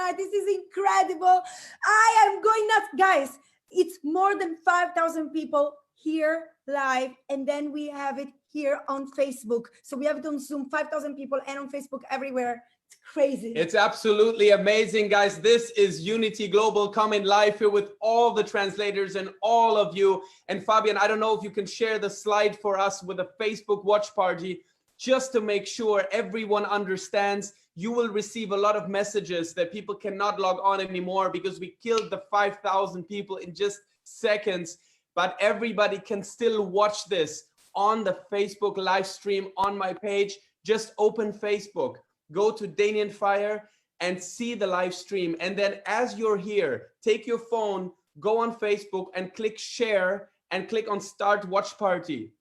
much. This is incredible. I am going nuts. Guys, it's more than 5,000 people here live, and then we have it here on Facebook. So we have it on Zoom, 5,000 people, and on Facebook everywhere. It's crazy. It's absolutely amazing, guys. This is Unity Global coming live here with all the translators and all of you. And Fabian, I don't know if you can share the slide for us with a Facebook watch party, just to make sure everyone understands. You will receive a lot of messages that people cannot log on anymore because we killed the 5,000 people in just seconds. But everybody can still watch this on the Facebook live stream on my page. Just open Facebook, go to Danien Feier and see the live stream. And then as you're here, take your phone, go on Facebook and click share and click on start watch party.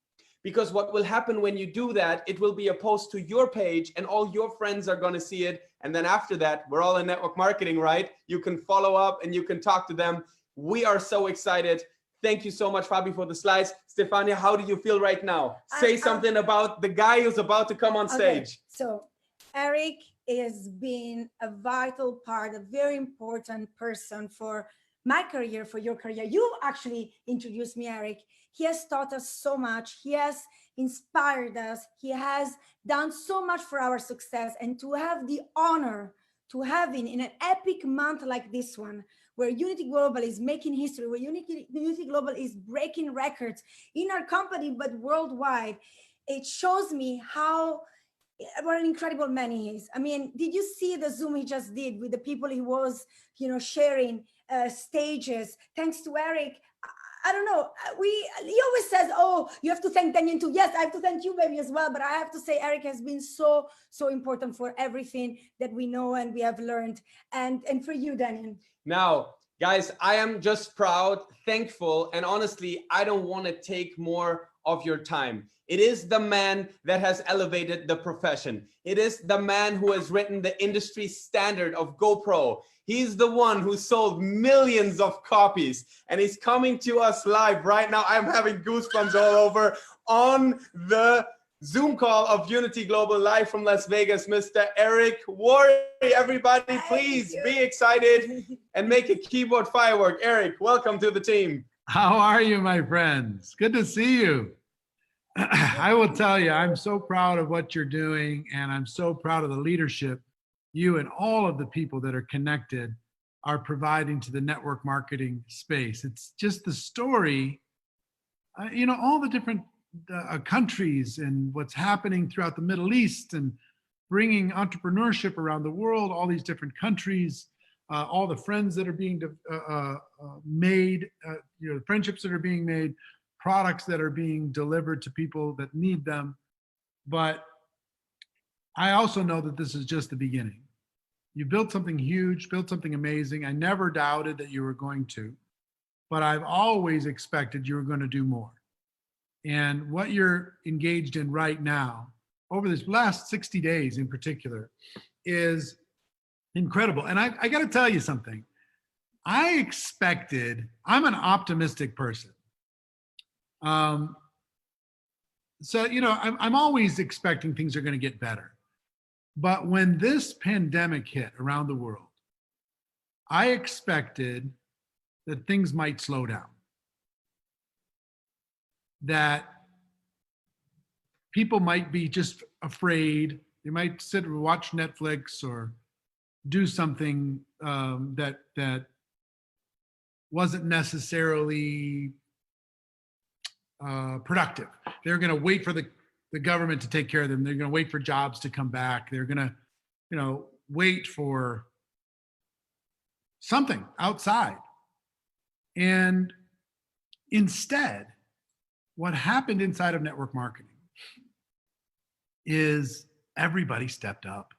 Because what will happen when you do that, it will be a post to your page and all your friends are going to see it. And then after that, we're all in network marketing, right? You can follow up and you can talk to them. We are so excited. Thank you so much, Fabi, for the slides. Stefania, how do you feel right now? Say something about the guy who's about to come on stage. So Eric has been a vital part, a very important person for my career, for your career. You actually introduced me, Eric. He has taught us so much. He has inspired us. He has done so much for our success. And to have the honor to having in an epic month like this one, where Unity Global is making history, where Unity Global is breaking records in our company, but worldwide, it shows me what an incredible man he is. I mean, did you see the Zoom he just did with the people he was, sharing stages? Thanks to Eric. I don't know. He always says, "Oh, you have to thank Danien too." Yes, I have to thank you, baby, as well. But I have to say, Eric has been so important for everything that we know and we have learned, and for you, Danien. Now, guys, I am just proud, thankful, and honestly, I don't want to take more of your time. It is the man that has elevated the profession. It is the man who has written the industry standard of GoPro. He's the one who sold millions of copies, and he's coming to us live right now. I'm having goosebumps all over on the Zoom call of Unity Global live from Las Vegas, Mr. Eric Worre. Everybody, please be excited and make a keyboard firework. Eric, welcome to the team. How are you, my friends? Good to see you. I will tell you, I'm so proud of what you're doing, and I'm so proud of the leadership you and all of the people that are connected are providing to the network marketing space. It's just the story, all the different countries and what's happening throughout the Middle East and bringing entrepreneurship around the world, all these different countries, all the friends that are being made, friendships that are being made, products that are being delivered to people that need them. But I also know that this is just the beginning. You built something huge, built something amazing. I never doubted that you were going to, but I've always expected you were going to do more. And what you're engaged in right now, over this last 60 days in particular, is incredible. And I got to tell you something. I'm an optimistic person. I'm always expecting things are going to get better. But when this pandemic hit around the world, I expected that things might slow down. That people might be just afraid. They might sit and watch Netflix or do something that wasn't necessarily productive. They're going to wait for the government to take care of them. They're going to wait for jobs to come back. They're going to, wait for something outside. And instead, what happened inside of network marketing is everybody stepped up.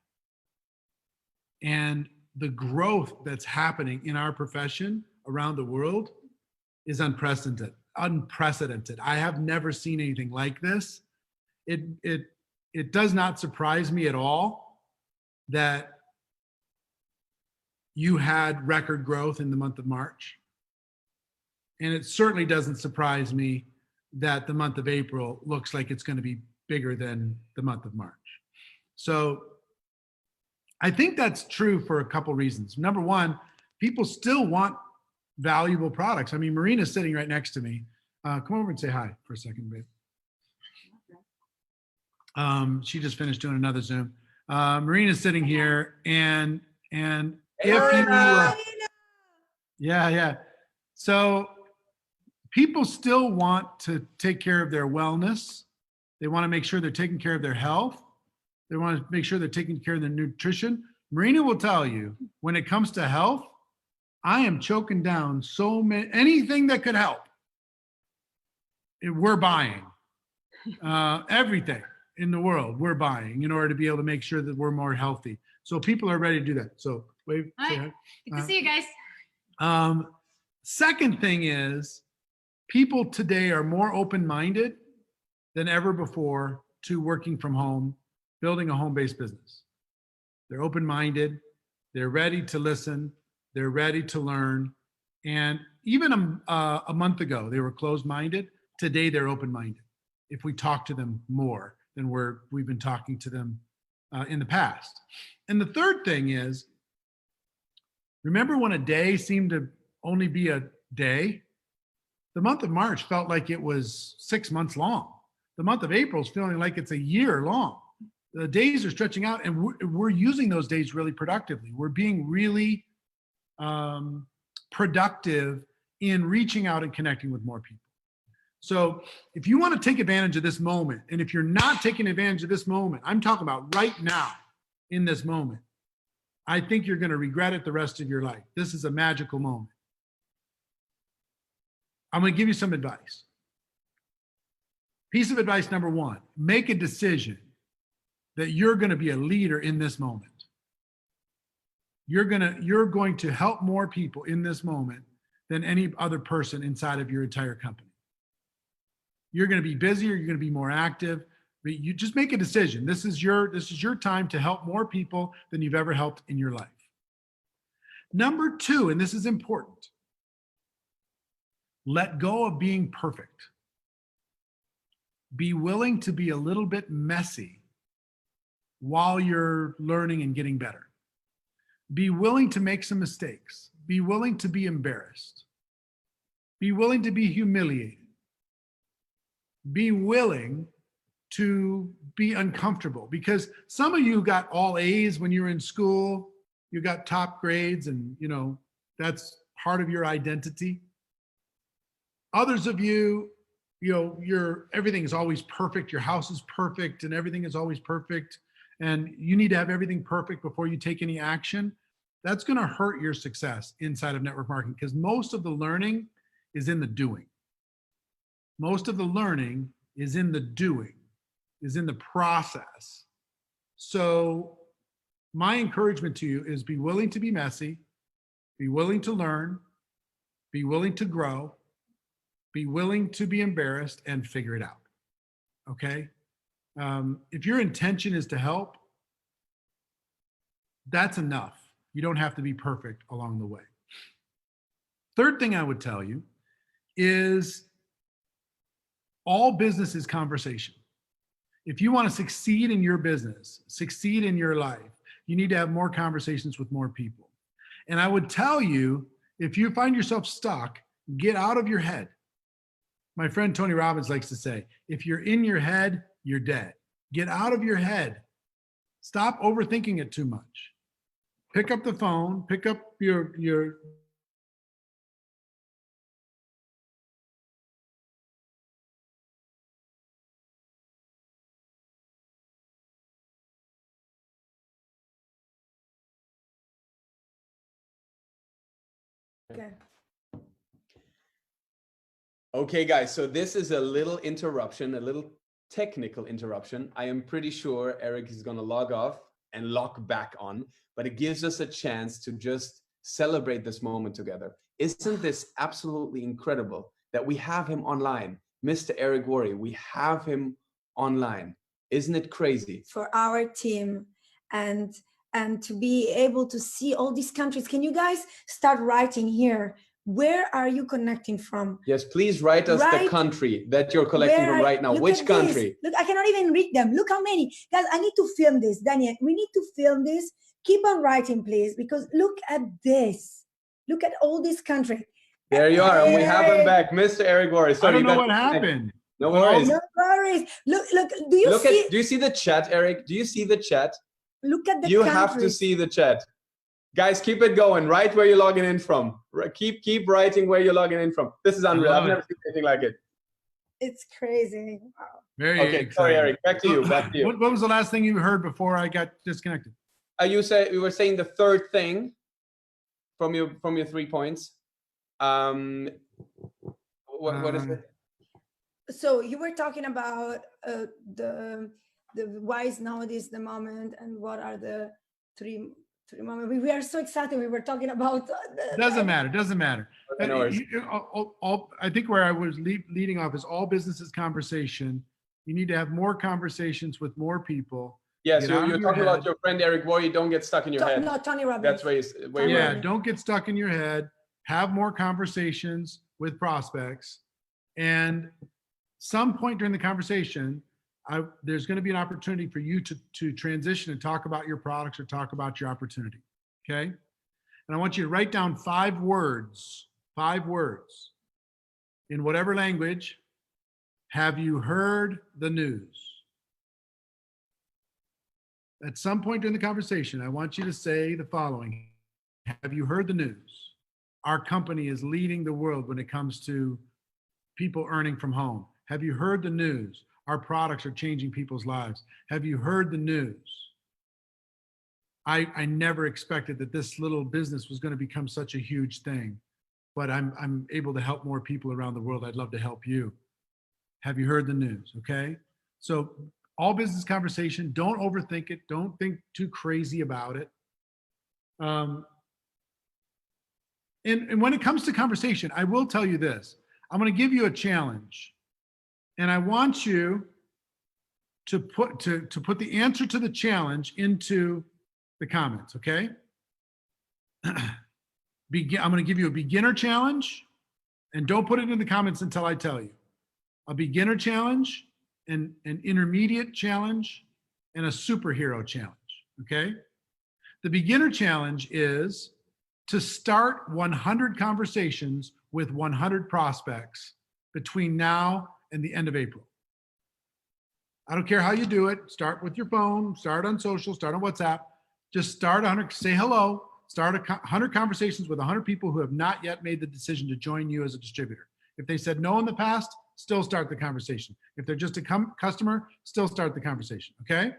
And the growth that's happening in our profession around the world is unprecedented. I have never seen anything like this. It does not surprise me at all that you had record growth in the month of March. And it certainly doesn't surprise me that the month of April looks like it's going to be bigger than the month of March. So I think that's true for a couple reasons. Number one, people still want valuable products. I mean, Marina's sitting right next to me. Come over and say hi for a second, babe. She just finished doing another Zoom. Marina's sitting here, and if you, yeah. So people still want to take care of their wellness. They want to make sure they're taking care of their health. They want to make sure they're taking care of their nutrition. Marina will tell you, when it comes to health, I am choking down so many, anything that could help. We're buying everything in the world. We're buying in order to be able to make sure that we're more healthy. So people are ready to do that. So wave. Hi. Good to see you guys. Second thing is, people today are more open-minded than ever before to working from home, building a home-based business. They're open-minded. They're ready to listen. They're ready to learn. And even a month ago, they were closed-minded. Today, they're open-minded. If we talk to them more than we've been talking to them in the past. And the third thing is, remember when a day seemed to only be a day? The month of March felt like it was 6 months long. The month of April is feeling like it's a year long. The days are stretching out, and we're using those days really productively. We're being really productive in reaching out and connecting with more people. So if you want to take advantage of this moment, and if you're not taking advantage of this moment, I'm talking about right now in this moment, I think you're going to regret it the rest of your life. This is a magical moment. I'm going to give you some advice. Piece of advice number one, make a decision that you're going to be a leader in this moment. You're going to help more people in this moment than any other person inside of your entire company. You're going to be busier, you're going to be more active, but you just make a decision. This is your time to help more people than you've ever helped in your life. Number two, and this is important, let go of being perfect. Be willing to be a little bit messy while you're learning and getting better. Be willing to make some mistakes. Be willing to be embarrassed. Be willing to be humiliated. Be willing to be uncomfortable, because some of you got all A's when you were in school. You got top grades, and that's part of your identity. Others of you, everything is always perfect. Your house is perfect and everything is always perfect. And you need to have everything perfect before you take any action. That's going to hurt your success inside of network marketing, because most of the learning is in the doing. Most of the learning is in the doing, is in the process. So my encouragement to you is be willing to be messy, be willing to learn, be willing to grow, be willing to be embarrassed, and figure it out. Okay? If your intention is to help, that's enough. You don't have to be perfect along the way. Third thing I would tell you is all business is conversation. If you want to succeed in your business, succeed in your life, you need to have more conversations with more people. And I would tell you, if you find yourself stuck, get out of your head. My friend Tony Robbins likes to say, if you're in your head, you're dead. Get out of your head. Stop overthinking it too much. Pick up the phone, pick up your Okay. Okay, guys, so this is a little interruption, a little technical interruption. I am pretty sure Eric is going to log off and log back on, but it gives us a chance to just celebrate this moment together. Isn't this absolutely incredible that we have him online? Mr. Eric Worre, we have him online. Isn't it crazy? For our team, and to be able to see all these countries. Can you guys start writing here Where are you connecting from? Yes, please write us the country that you're collecting from right now. Which country? Look, I cannot even read them. Look how many. Guys, I need to film this. Danien, we need to film this. Keep on writing, please, because look at this. Look at all these countries. There you are. And we have him back, Mr. Eric Worre. I don't know what happened. No worries. No worries. Look, do you see the chat, Eric? Do you see the chat? Look at the You have to see the chat. Guys, keep it going. Write where you're logging in from. Keep writing where you're logging in from. This is unreal. I've never seen anything like it. It's crazy. Wow. Very exciting. Sorry, Eric. Back to you. What was the last thing you heard before I got disconnected? You were saying the third thing from your 3 points. What is it? So you were talking about the why is nowadays the moment, and what are the three moments. We are so excited. We were talking about. Doesn't matter. I think where I was leading off is all businesses conversation. You need to have more conversations with more people. Yes, you're talking about your friend Eric Worre. Don't get stuck in your head. No, Tony Robbins. That's where yeah, don't get stuck in your head. Have more conversations with prospects, and some point during the conversation, there's going to be an opportunity for you to transition and talk about your products or talk about your opportunity. Okay, and I want you to write down 5 words in whatever language. Have you heard the news? At some point during the conversation, I want you to say the following. Have you heard the news? Our company is leading the world when it comes to people earning from home. Have you heard the news? Our products are changing people's lives. Have you heard the news? I never expected that this little business was going to become such a huge thing, but I'm able to help more people around the world. I'd love to help you. Have you heard the news? Okay. So all business conversation, don't overthink it. Don't think too crazy about it. And when it comes to conversation, I will tell you this. I'm going to give you a challenge, and I want you to put the answer to the challenge into the comments. Okay. I'm going to give you a beginner challenge, and don't put it in the comments until I tell you. A beginner challenge, an intermediate challenge, and a superhero challenge. Okay. The beginner challenge is to start 100 conversations with 100 prospects between now and the end of April. I don't care how you do it. Start with your phone, start on social, start on WhatsApp. Just start 100, say hello, start 100 conversations with 100 people who have not yet made the decision to join you as a distributor. If they said no in the past, still start the conversation. If they're just a customer, still start the conversation, okay?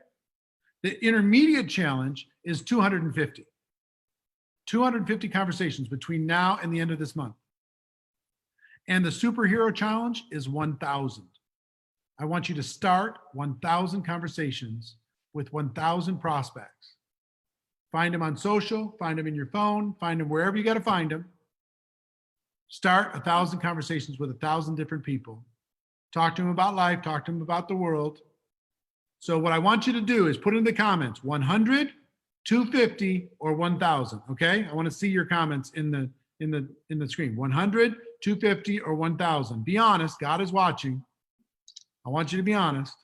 The intermediate challenge is 250. 250 conversations between now and the end of this month. And the superhero challenge is 1,000. I want you to start 1,000 conversations with 1,000 prospects. Find them on social, find them in your phone, find them wherever you got to find them. Start 1,000 conversations with 1,000 different people. Talk to them about life, talk to them about the world. So what I want you to do is put in the comments 100, 250, or 1,000. Okay, I want to see your comments in the screen. 100, 250, or 1,000. Be honest. God is watching. I want you to be honest.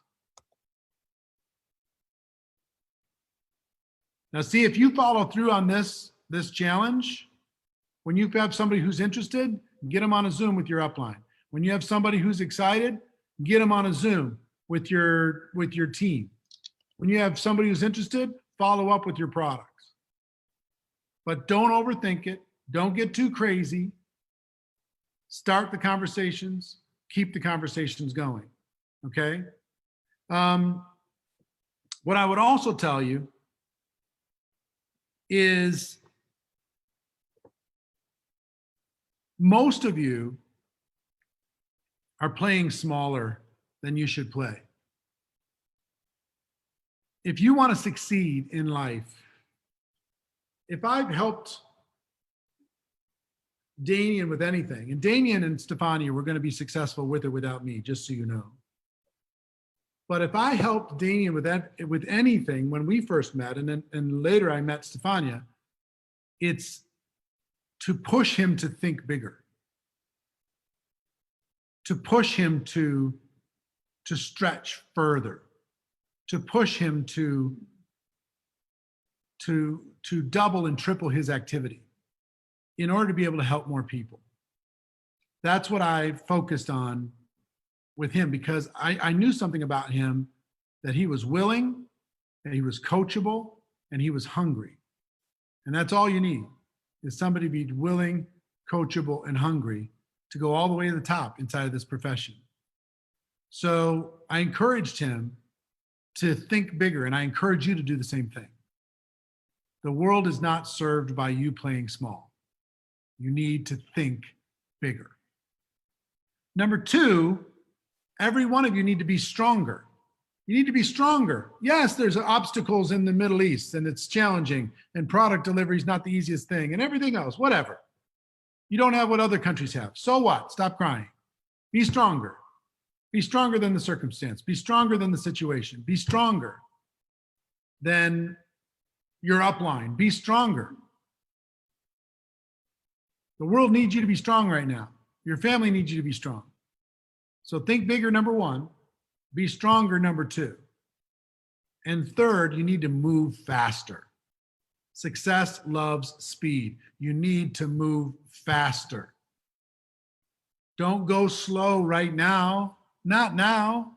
Now, see if you follow through on this challenge. When you have somebody who's interested, get them on a Zoom with your upline. When you have somebody who's excited, get them on a Zoom with your team. When you have somebody who's interested, follow up with your products. But don't overthink it. Don't get too crazy. Start the conversations. Keep the conversations going. Okay? What I would also tell you is most of you are playing smaller than you should play. If you want to succeed in life, if I've helped Danien with anything, and Danien and Stefania were going to be successful with or without me, just so you know. But if I helped Danien with anything when we first met, and later I met Stefania, it's to push him to think bigger, to push him to stretch further, to push him to double and triple his activity in order to be able to help more people. That's what I focused on with him, because I knew something about him, that he was willing, that he was coachable, and he was hungry. And that's all you need, is somebody to be willing, coachable, and hungry to go all the way to the top inside of this profession. So I encouraged him to think bigger, and I encourage you to do the same thing. The world is not served by you playing small. You need to think bigger. Number two, every one of you need to be stronger. You need to be stronger. Yes, there's obstacles in the Middle East, and it's challenging, and product delivery is not the easiest thing, and everything else, whatever. You don't have what other countries have. So what? Stop crying. Be stronger. Be stronger than the circumstance. Be stronger than the situation. Be stronger than your upline. Be stronger. The world needs you to be strong right now. Your family needs you to be strong. So think bigger, number one. Be stronger, number two. And third, you need to move faster. Success loves speed. You need to move faster. Don't go slow right now. Not now.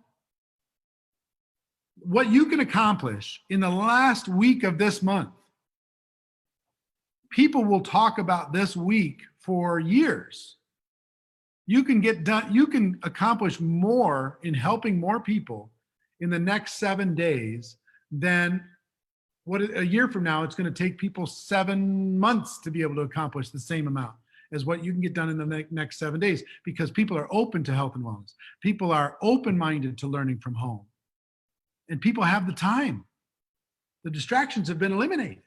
What you can accomplish in the last week of this month, people will talk about this week for years. You can get done, you can accomplish more in helping more people in the next 7 days than what a year from now it's going to take people 7 months to be able to accomplish the same amount as what you can get done in the next 7 days, because people are open to health and wellness. People are open-minded to learning from home. And people have the time. The distractions have been eliminated.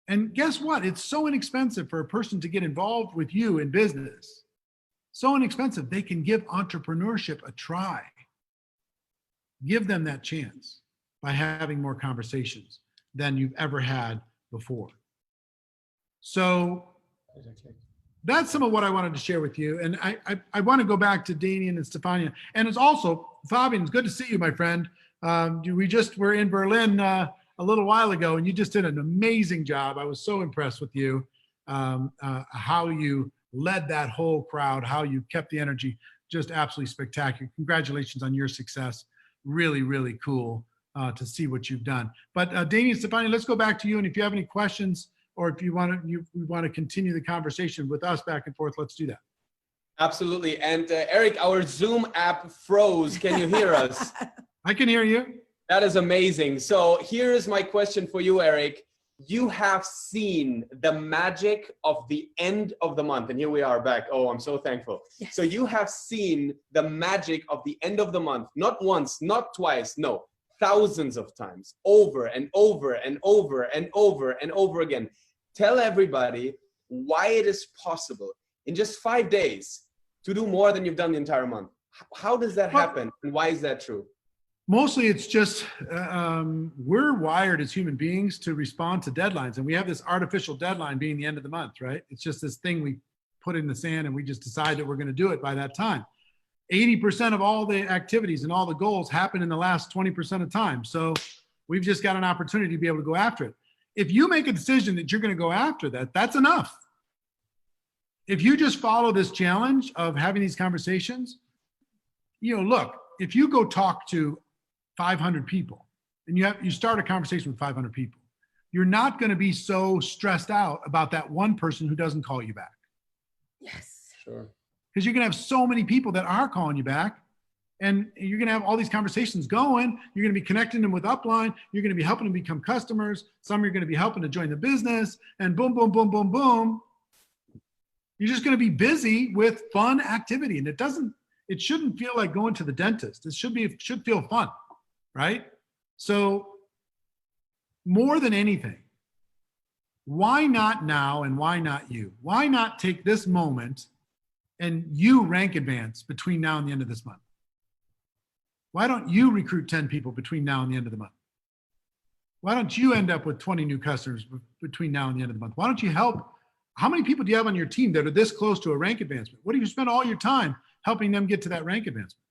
And guess what? It's so inexpensive for a person to get involved with you in business. So inexpensive, they can give entrepreneurship a try. Give them that chance by having more conversations than you've ever had before. So that's some of what I wanted to share with you. And I want to go back to Danien and Stefania. And it's also, Fabian, it's good to see you, my friend. We just were in Berlin a little while ago, and you just did an amazing job. I was so impressed with you, how you led that whole crowd, how you kept the energy, just absolutely spectacular. Congratulations on your success. Really, really cool to see what you've done. But Danien, Stefania, let's go back to you. And if you have any questions, or if you want to continue the conversation with us back and forth, let's do that. Absolutely. And Eric, our Zoom app froze. Can you hear us? I can hear you. That is amazing. So here is my question for you, Eric. You have seen the magic of the end of the month. And here we are back. Oh, I'm so thankful. Yes. So you have seen the magic of the end of the month, not once, not twice, no, thousands of times, over and over and over and over and over again. Tell everybody why it is possible in just 5 days to do more than you've done the entire month. How does that happen, and why is that true? Mostly it's just, we're wired as human beings to respond to deadlines. And we have this artificial deadline being the end of the month, right? It's just this thing we put in the sand, and we just decide that we're going to do it by that time. 80% of all the activities and all the goals happen in the last 20% of time. So we've just got an opportunity to be able to go after it. If you make a decision that you're going to go after that, that's enough. If you just follow this challenge of having these conversations, look, if you go talk to 500 people and you start a conversation with 500 people, you're not going to be so stressed out about that one person who doesn't call you back. Yes. Sure. Because you're going to have so many people that are calling you back, and you're going to have all these conversations going. You're going to be connecting them with upline. You're going to be helping them become customers. Some you're going to be helping to join the business, and boom, boom, boom, boom, boom. You're just going to be busy with fun activity. And it shouldn't feel like going to the dentist. It should feel fun, right? So more than anything, why not now, and why not you? Why not take this moment and you rank advance between now and the end of this month? Why don't you recruit 10 people between now and the end of the month? Why don't you end up with 20 new customers between now and the end of the month? Why don't you help how many people do you have on your team that are this close to a rank advancement? What if you spend all your time helping them get to that rank advancement?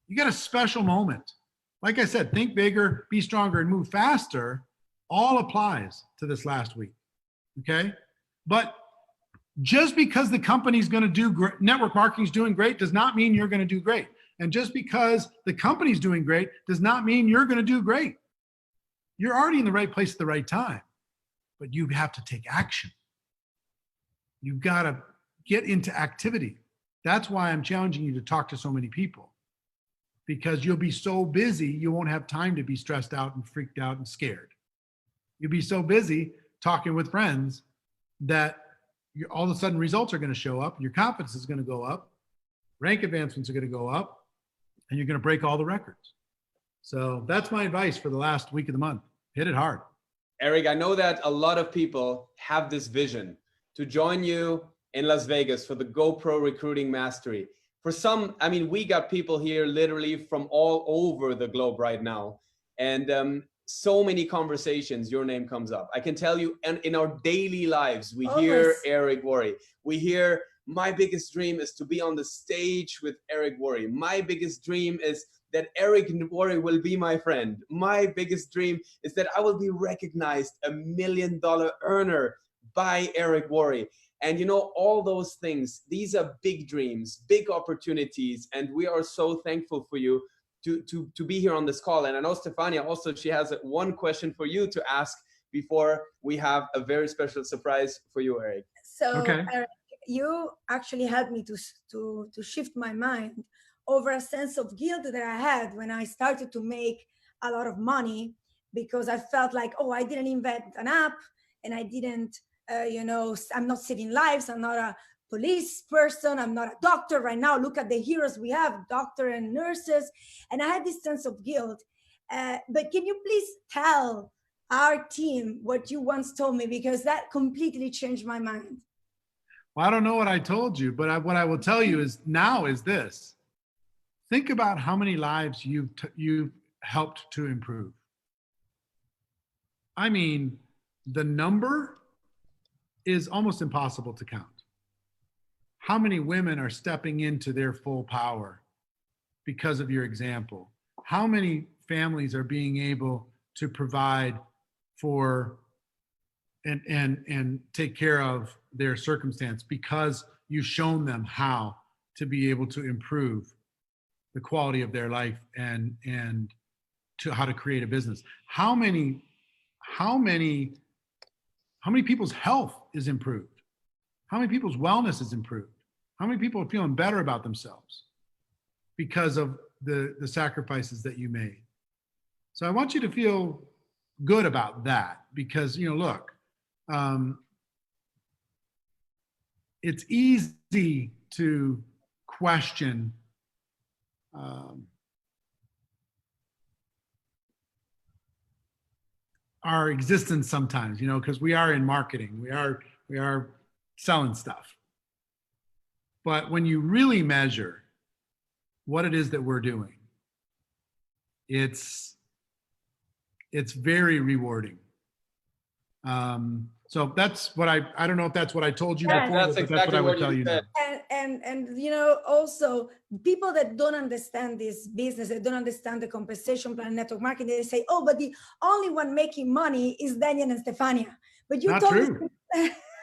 You got a special moment. Like I said, think bigger, be stronger, and move faster all applies to this last week. Okay? But just because the company's going to do great, network marketing is doing great, does not mean you're going to do great. And just because the company's doing great does not mean you're going to do great. You're already in the right place at the right time, but you have to take action. You've got to get into activity. That's why I'm challenging you to talk to so many people, because you'll be so busy, you won't have time to be stressed out and freaked out and scared. You'll be so busy talking with friends that all of a sudden results are going to show up, your confidence is going to go up, rank advancements are going to go up, and you're going to break all the records. So that's my advice for the last week of the month. Hit it hard. Eric, I know that a lot of people have this vision to join you in Las Vegas for the GoPro Recruiting Mastery. For some, I mean, we got people here literally from all over the globe right now. And so many conversations, your name comes up. I can tell you, and in our daily lives, we hear Eric Worre. We hear, my biggest dream is to be on the stage with Eric Worre. My biggest dream is that Eric Worre will be my friend. My biggest dream is that I will be recognized $1 million earner by Eric Worre. And you know, all those things, these are big dreams, big opportunities. And we are so thankful for you to be here on this call. And I know Stefania also, she has one question for you to ask before we have a very special surprise for you, Eric. So Eric, you actually helped me to shift my mind over a sense of guilt that I had when I started to make a lot of money, because I felt like, oh, I didn't invent an app, and I didn't, I'm not saving lives. I'm not a police person. I'm not a doctor right now. Look at the heroes we have, doctor and nurses. And I had this sense of guilt. But can you please tell our team what you once told me? Because that completely changed my mind. Well, I don't know what I told you, but what I will tell you is now is this. Think about how many lives you've helped to improve. I mean, the number is almost impossible to count. How many women are stepping into their full power because of your example? How many families are being able to provide for and take care of their circumstance because you've shown them how to be able to improve the quality of their life and to how to create a business? How many people's health is improved? How many people's wellness is improved? How many people are feeling better about themselves because of the sacrifices that you made? So I want you to feel good about that, because, look, it's easy to question our existence sometimes, because we are in marketing, we are selling stuff. But when you really measure what it is that we're doing, it's very rewarding. So that's what I don't know if that's what I told you before, that's but exactly that's what I would tell you now. And also people that don't understand this business, that don't understand the compensation plan, network marketing, they say, oh, but the only one making money is Danien and Stefania. But you told me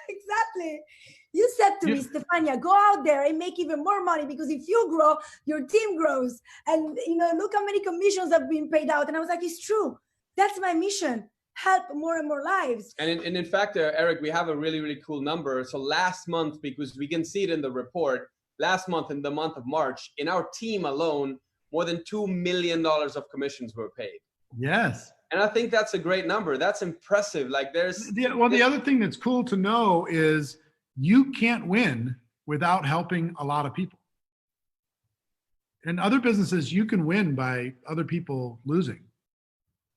exactly. You said to me, Stefania, go out there and make even more money, because if you grow, your team grows. And look how many commissions have been paid out. And I was like, it's true. That's my mission. Help more and more lives. And in fact, Eric, we have a really, really cool number. So last month, because we can see it in the report, last month, in the month of March, in our team alone, more than $2 million of commissions were paid. Yes. And I think that's a great number. That's impressive. Like the other thing that's cool to know is you can't win without helping a lot of people. In other businesses, you can win by other people losing.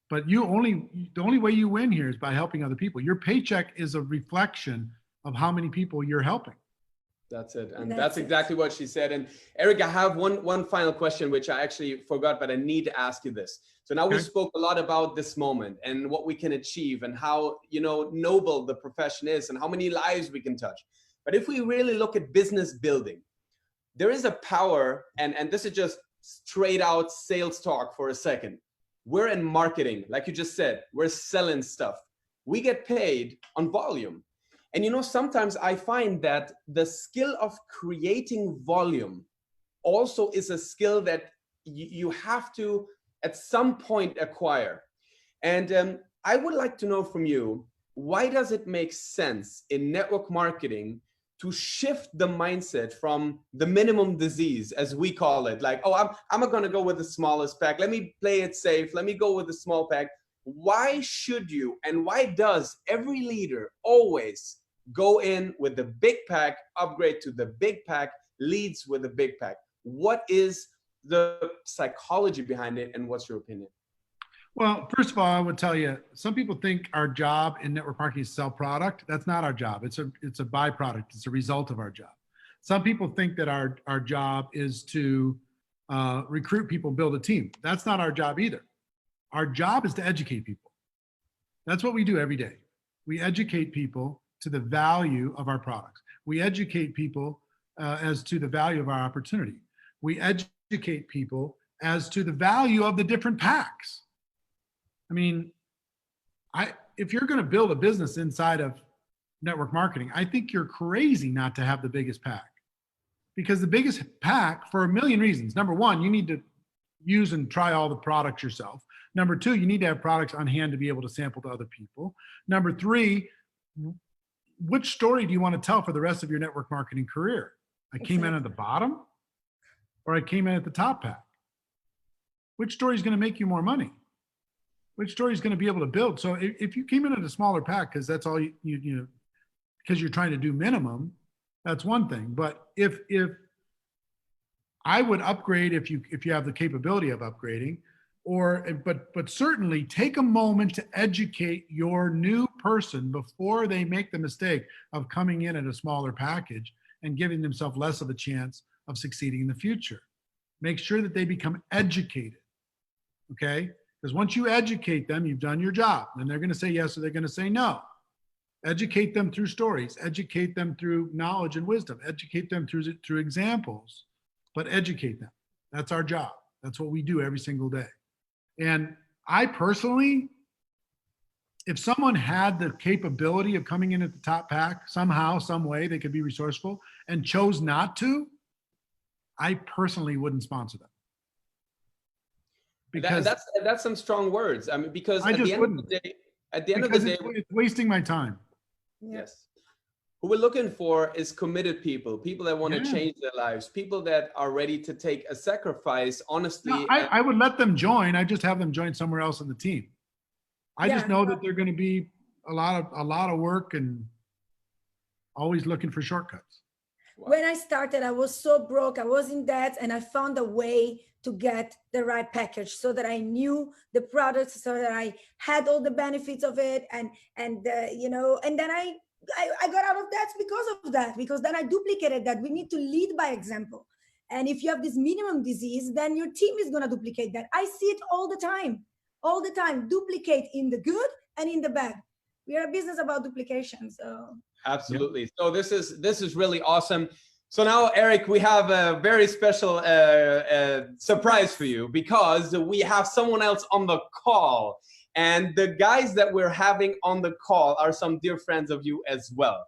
But the only way you win here is by helping other people. Your paycheck is a reflection of how many people you're helping. That's it. And that's exactly what she said. And Eric, I have one final question, which I actually forgot, but I need to ask you this. So now we spoke a lot about this moment and what we can achieve and how, you know, noble the profession is and how many lives we can touch. But if we really look at business building, there is a power, and this is just straight out sales talk for a second. We're in marketing, like you just said, we're selling stuff. We get paid on volume. And you know, sometimes I find that the skill of creating volume also is a skill that you have to at some point acquire. And I would like to know from you, why does it make sense in network marketing to shift the mindset from the minimum disease, as we call it, like, oh, I'm going to go with the smallest pack. Let me play it safe. Let me go with the small pack. Why should you, and why does every leader always go in with the big pack, upgrade to the big pack, leads with the big pack? What is the psychology behind it, and what's your opinion? Well, first of all, I would tell you, some people think our job in network marketing is sell product. That's not our job. It's a byproduct. It's a result of our job. Some people think that our job is to recruit people, build a team. That's not our job either. Our job is to educate people. That's what we do every day. We educate people to the value of our products. We educate people as to the value of our opportunity. We educate people as to the value of the different packs. I mean, if you're going to build a business inside of network marketing, I think you're crazy not to have the biggest pack. Because the biggest pack, for a million reasons. Number one, you need to use and try all the products yourself. Number two, you need to have products on hand to be able to sample to other people. Number three, which story do you want to tell for the rest of your network marketing career? I came in at the bottom, or I came in at the top pack? Which story is going to make you more money? Which story is going to be able to build? So if you came in at a smaller pack because that's all you know, because you're trying to do minimum, that's one thing. But if I would upgrade if you have the capability of upgrading, but certainly take a moment to educate your new person before they make the mistake of coming in at a smaller package and giving themselves less of a chance of succeeding in the future. Make sure that they become educated, okay? Because once you educate them, you've done your job. And they're going to say yes or they're going to say no. Educate them through stories. Educate them through knowledge and wisdom. Educate them through examples, but educate them. That's our job. That's what we do every single day. And I personally, if someone had the capability of coming in at the top pack, somehow, some way, they could be resourceful and chose not to, I personally wouldn't sponsor them. Because that's some strong words. I mean, because at the end of the day, it's wasting my time. Yes. Who we're looking for is committed people that want to change their lives, people that are ready to take a sacrifice, honestly. No, I would let them join. I just have them join somewhere else in the team. I just know that they're going to be a lot of work and always looking for shortcuts. Wow. When I started, I was so broke. I was in debt, and I found a way to get the right package so that I knew the products, so that I had all the benefits of it, and you know, and then I got out of debt because of that, because then I duplicated that. We need to lead by example. And if you have this minimum disease, then your team is going to duplicate that. I see it all the time, duplicate in the good and in the bad. We are a business about duplication. So absolutely. So this is really awesome. So now, Eric, we have a very special surprise for you, because we have someone else on the call. And the guys that we're having on the call are some dear friends of you as well.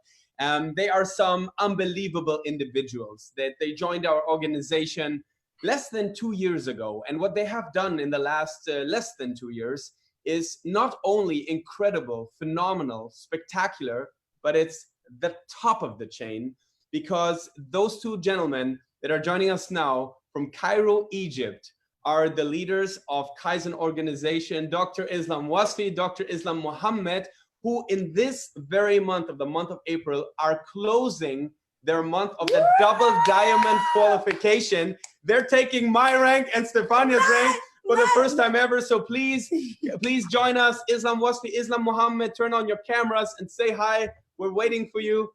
They are some unbelievable individuals that they joined our organization less than 2 years ago. And what they have done in the last less than 2 years is not only incredible, phenomenal, spectacular, but it's the top of the chain, because those two gentlemen that are joining us now from Cairo, Egypt, are the leaders of Kaizen organization, Dr. Islam Wasfi, Dr. Islam Muhammad, who in this very month, of the month of April, are closing their month of the double diamond qualification. They're taking my rank and Stefania's rank for the first time ever. So please join us. Islam Wasfi, Islam Muhammad, turn on your cameras and say hi. We're waiting for you.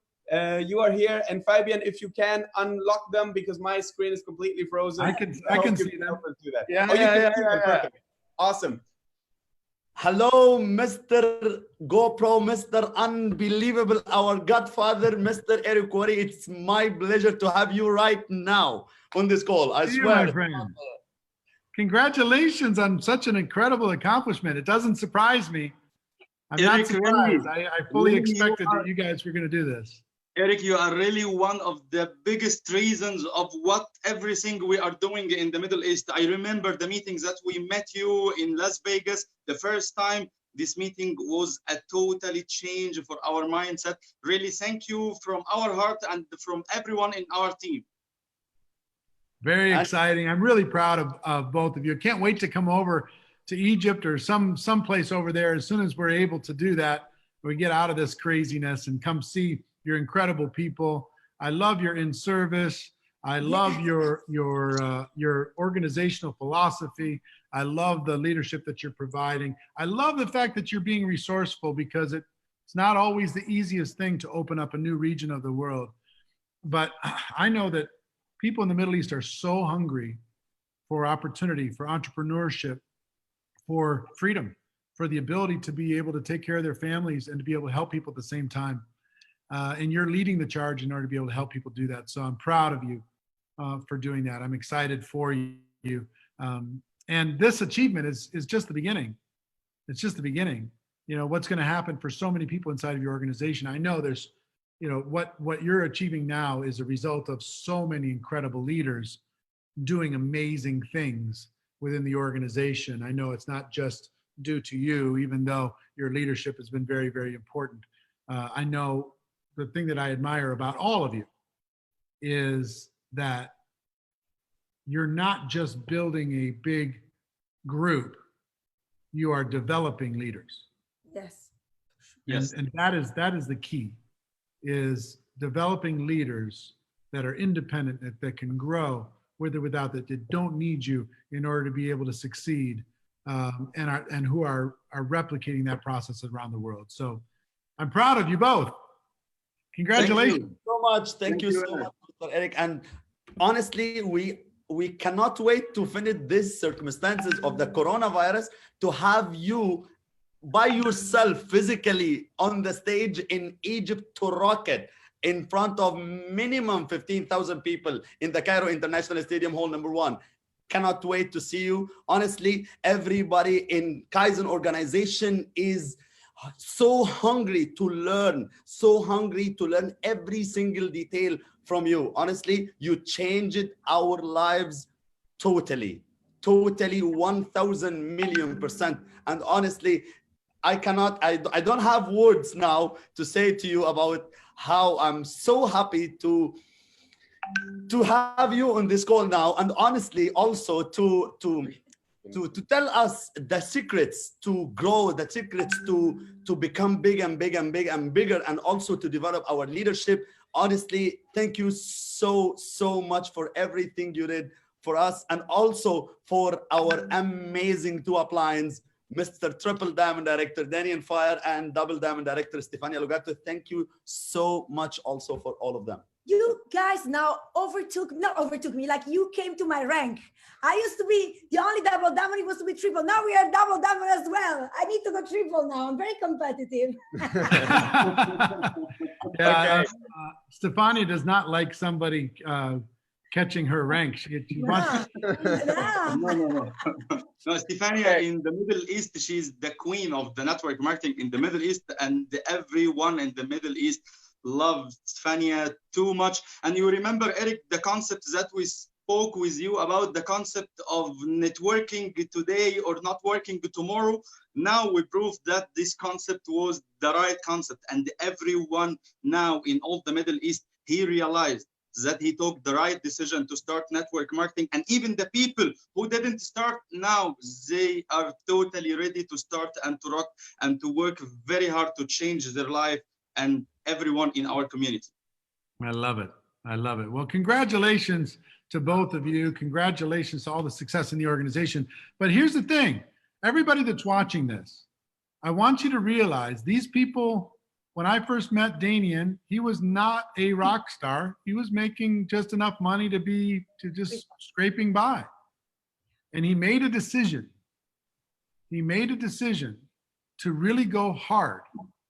You are here. And Fabian, if you can unlock them because my screen is completely frozen. I can see them. Do that. Yeah, oh, you yeah, can yeah, see them. yeah, yeah. Perfect. Awesome. Hello, Mr. GoPro, Mr. Unbelievable, our Godfather, Mr. Eric Worre. It's my pleasure to have you right now on this call. I swear. My friend. Congratulations on such an incredible accomplishment. It doesn't surprise me. I'm Eric, not surprised. really, I fully really expected that you guys were going to do this. Eric, you are really one of the biggest reasons of what everything we are doing in the Middle East. I remember the meetings that we met you in Las Vegas the first time. This meeting was a totally change for our mindset. Really, thank you from our heart and from everyone in our team. Very exciting. I'm really proud of both of you. Can't wait to come over to Egypt or someplace over there as soon as we're able to do that. We get out of this craziness and come see your incredible people. I love your in-service. I love your organizational philosophy. I love the leadership that you're providing. I love the fact that you're being resourceful because it's not always the easiest thing to open up a new region of the world. But I know that people in the Middle East are so hungry for opportunity, for entrepreneurship, for freedom, for the ability to be able to take care of their families and to be able to help people at the same time. And you're leading the charge in order to be able to help people do that. So I'm proud of you for doing that. I'm excited for you. And this achievement is just the beginning. It's just the beginning. You know, what's going to happen for so many people inside of your organization. I know there's, you know, what you're achieving now is a result of so many incredible leaders doing amazing things within the organization. I know it's not just due to you, even though your leadership has been very, very important. I know the thing that I admire about all of you is that you're not just building a big group, you are developing leaders. Yes. Yes. And that is the key, is developing leaders that are independent, that can grow with or without, that don't need you in order to be able to succeed, and who are replicating that process around the world. So I'm proud of you both. Congratulations. Thank you so much. Thank you so much, Mr. Eric. And honestly, we cannot wait to finish these circumstances of the coronavirus to have you by yourself physically on the stage in Egypt to rock it in front of minimum 15,000 people in the Cairo International Stadium, Hall number 1. Cannot wait to see you. Honestly, everybody in Kaizen organization is so hungry to learn, every single detail from you. Honestly, you changed our lives totally, 1,000,000,000%. And honestly, I don't have words now to say to you about how I'm so happy to have you on this call now. And honestly, also to tell us the secrets to grow, the secrets to become big and bigger, and also to develop our leadership. Honestly, thank you so much for everything you did for us, and also for our amazing two uplines, Mr. Triple Diamond Director Danien Feier and Double Diamond Director Stefania Lugato. Thank you so much also for all of them. You guys now not overtook me, like you came to my rank. I used to be the only double diamond, it was to be triple. Now we are double diamond as well. I need to go triple now. I'm very competitive. Yeah, Stefania does not like somebody catching her rank. She wants No, Stefania in the Middle East, she's the queen of the network marketing in the Middle East, and everyone in the Middle East loves Stefania too much. And you remember, Eric, the concept that we spoke with you about, the concept of networking today or not working tomorrow. Now we proved that this concept was the right concept, and everyone now in all the Middle East, he realized that he took the right decision to start network marketing. And even the people who didn't start now, they are totally ready to start and to rock and to work very hard to change their life and everyone in our community. I love it. I love it. Well, congratulations to both of you. Congratulations to all the success in the organization. But here's the thing, everybody that's watching this, I want you to realize these people when I first met Danien, he was not a rock star. He was making just enough money to just scraping by. And he made a decision. He made a decision to really go hard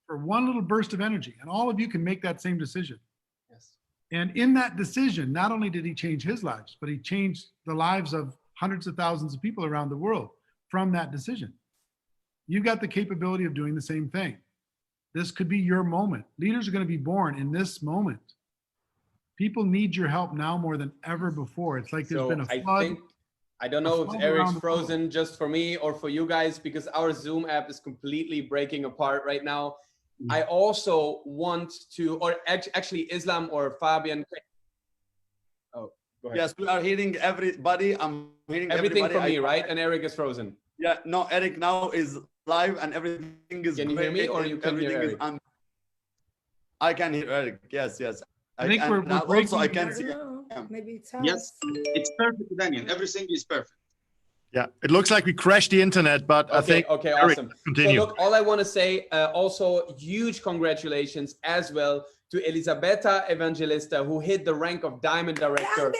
for one little burst of energy. And all of you can make that same decision. Yes. And in that decision, not only did he change his lives, but he changed the lives of hundreds of thousands of people around the world from that decision. You've got the capability of doing the same thing. This could be your moment. Leaders are going to be born in this moment. People need your help now more than ever before. It's like there's been a flood. I don't know if Eric's frozen just for me or for you guys, because our Zoom app is completely breaking apart right now. I also want to, or actually Islam or Fabian. Oh, go ahead. Yes, we are hearing everybody. I'm hearing everything everybody. from me, right? And Eric is frozen. Yeah, no, Eric now is live and everything is Can you hear me or you can hear Eric? I can hear Eric. Yes, yes. I think we're also I can see. Maybe it's Yes, it's perfect, Danien. Everything is perfect. Yeah, it looks like we crashed the internet, but I think okay, Eric, awesome. continue. So look, all I want to say, also huge congratulations as well to Elisabetta Evangelista, who hit the rank of Diamond Director.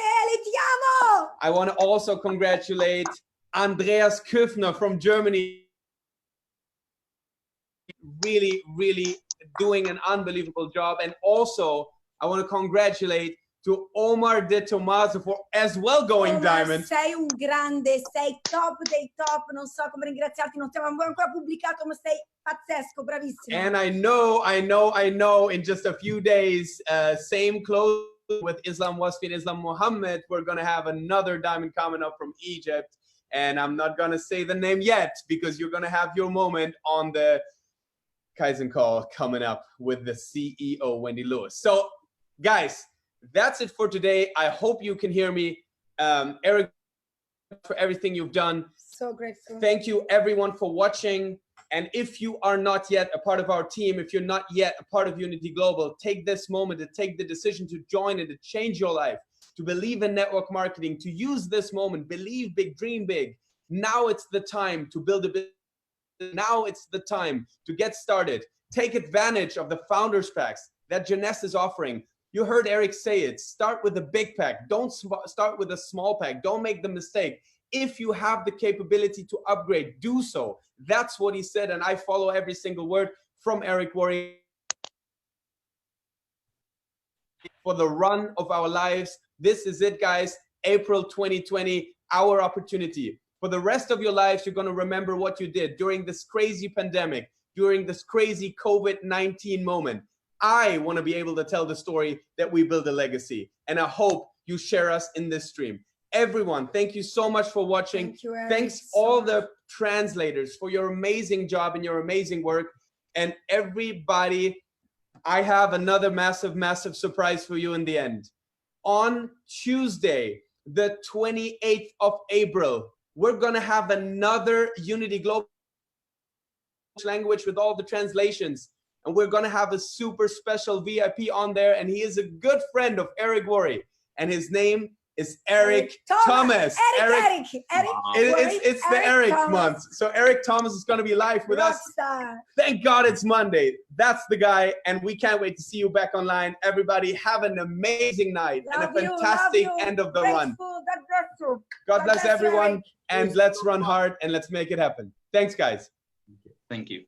I want to also congratulate Andreas Köfner from Germany. Really, really doing an unbelievable job. And also, I want to congratulate to Omar De Tomaso for as well going diamond. Sei un grande, sei top dei top, non so come ringraziarti, non stiamo ancora pubblicato, ma sei pazzesco, bravissimo. And I know, in just a few days, same close with Islam Wasfi and Islam Mohammed, we're going to have another diamond coming up from Egypt. And I'm not going to say the name yet, because you're going to have your moment on the Kaizen call coming up with the CEO, Wendy Lewis. So, guys, that's it for today. I hope you can hear me. Eric, for everything you've done. So grateful. Thank you, everyone, for watching. And if you are not yet a part of our team, if you're not yet a part of Unity Global, take this moment to take the decision to join and to change your life, to believe in network marketing, to use this moment, believe big, dream big. Now it's the time to build a business. Now it's the time to get started. Take advantage of the Founders Packs that Jeunesse is offering. You heard Eric say it. Start with a big pack. Don't start with a small pack. Don't make the mistake. If you have the capability to upgrade, do so. That's what he said, and I follow every single word from Eric Worre. For the run of our lives, this is it, guys. April 2020, our opportunity. For the rest of your lives, you're going to remember what you did during this crazy pandemic, during this crazy COVID-19 moment. I want to be able to tell the story that we build a legacy. And I hope you share us in this stream. Everyone, thank you so much for watching. Thank you, Eric. Thanks all the translators for your amazing job and your amazing work. And everybody, I have another massive, massive surprise for you in the end. On Tuesday, the 28th of April, we're going to have another Unity Global language with all the translations. And we're going to have a super special VIP on there. And he is a good friend of Eric Worre. And his name is Eric Thomas. Eric. It's the Eric month. So Eric Thomas is going to be live with us. Thank God it's Monday. That's the guy. And we can't wait to see you back online. Everybody have an amazing night and a fantastic end of the run. God bless everyone. And let's run hard and let's make it happen. Thanks, guys. Thank you.